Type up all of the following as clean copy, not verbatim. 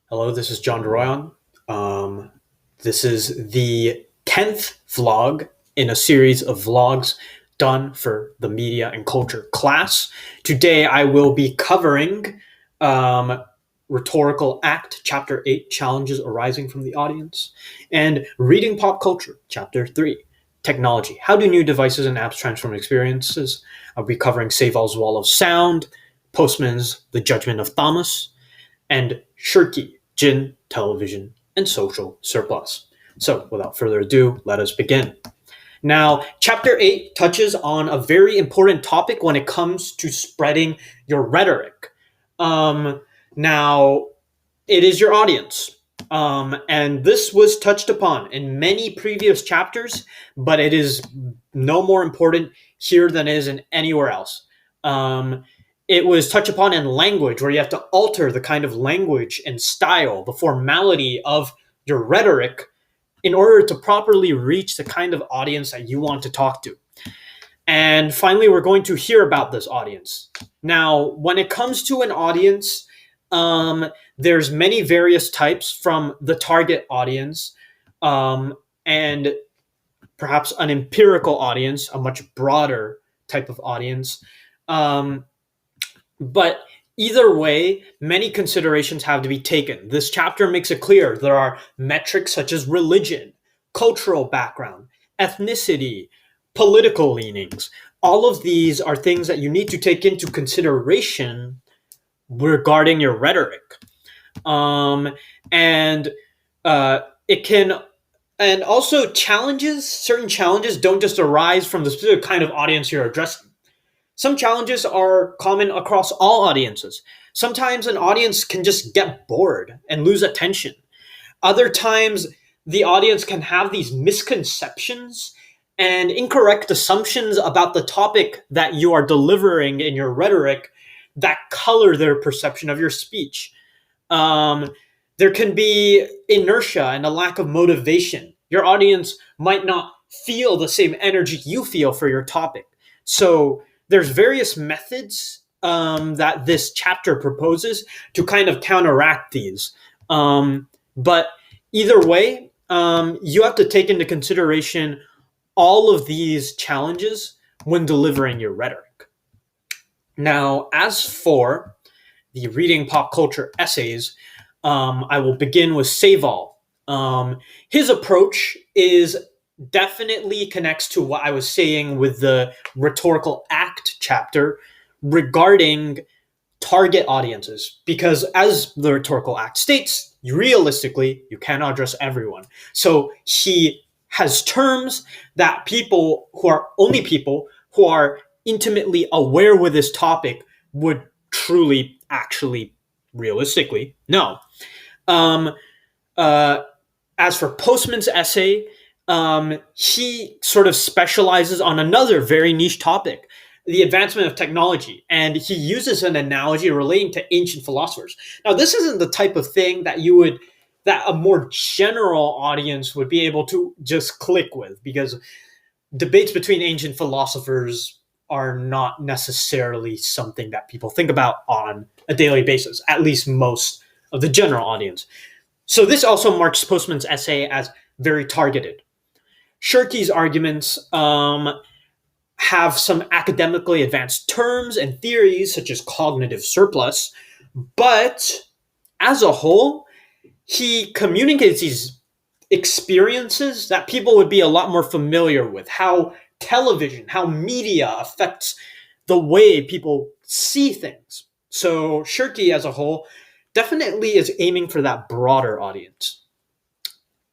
Hello, this is John DeRoyan. This is the 10th vlog in a series of vlogs done for the media and culture class. Today I will be covering Rhetorical Act, Chapter 8, Challenges Arising from the Audience, and Reading Pop Culture, Chapter 3, Technology. How do new devices and apps transform experiences? I'll be covering Seyval's Wall of Sound, Postman's The Judgment of Thomas, and Shirky, Jin, Television, and Social Surplus. So, without further ado, let us begin. Now, Chapter 8 touches on a very important topic when it comes to spreading your rhetoric. Now, it is your audience. And this was touched upon in many previous chapters, but it is no more important here than it is in anywhere else. It was touched upon in language, where you have to alter the kind of language and style, the formality of your rhetoric in order to properly reach the kind of audience that you want to talk to. And finally, we're going to hear about this audience. Now, when it comes to an audience, there's many various types, from the target audience and perhaps an empirical audience, a much broader type of audience. But either way, many considerations have to be taken. This chapter makes it clear there are metrics such as religion, cultural background, ethnicity, political leanings. All of these are things that you need to take into consideration regarding your rhetoric. And it can, and also certain challenges don't just arise from the specific kind of audience you're addressing. Some challenges are common across all audiences. Sometimes an audience can just get bored and lose attention. Other times, the audience can have these misconceptions and incorrect assumptions about the topic that you are delivering in your rhetoric that color their perception of your speech. There can be inertia and a lack of motivation. Your audience might not feel the same energy you feel for your topic. So there's various methods that this chapter proposes to kind of counteract these. But either way, you have to take into consideration all of these challenges when delivering your rhetoric. Now, as for the reading pop culture essays, I will begin with Seyval. His approach is definitely connects to what I was saying with the Rhetorical Act chapter regarding target audiences, because as the Rhetorical Act states, realistically, you cannot address everyone. So he has terms that people who are intimately aware with this topic would truly, actually, realistically know. As for Postman's essay, he sort of specializes on another very niche topic, the advancement of technology. And he uses an analogy relating to ancient philosophers. Now, this isn't the type of thing that a more general audience would be able to just click with, because debates between ancient philosophers are not necessarily something that people think about on a daily basis, at least most of the general audience. So this also marks Postman's essay as very targeted. Shirky's arguments have some academically advanced terms and theories, such as cognitive surplus, but as a whole, he communicates these experiences that people would be a lot more familiar with, how television, how media affects the way people see things. So Shirky as a whole definitely is aiming for that broader audience.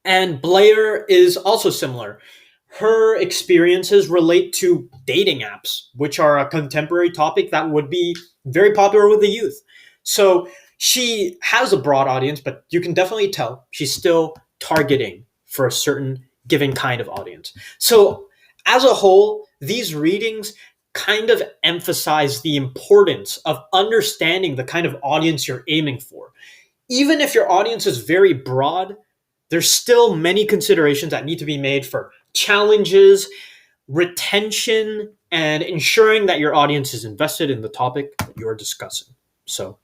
And Blair is also similar. Her experiences relate to dating apps, which are a contemporary topic that would be very popular with the youth. So she has a broad audience, but you can definitely tell she's still targeting for a certain given kind of audience. So as a whole, these readings kind of emphasize the importance of understanding the kind of audience you're aiming for. Even if your audience is very broad, there's still many considerations that need to be made for challenges, retention, and ensuring that your audience is invested in the topic that you're discussing. So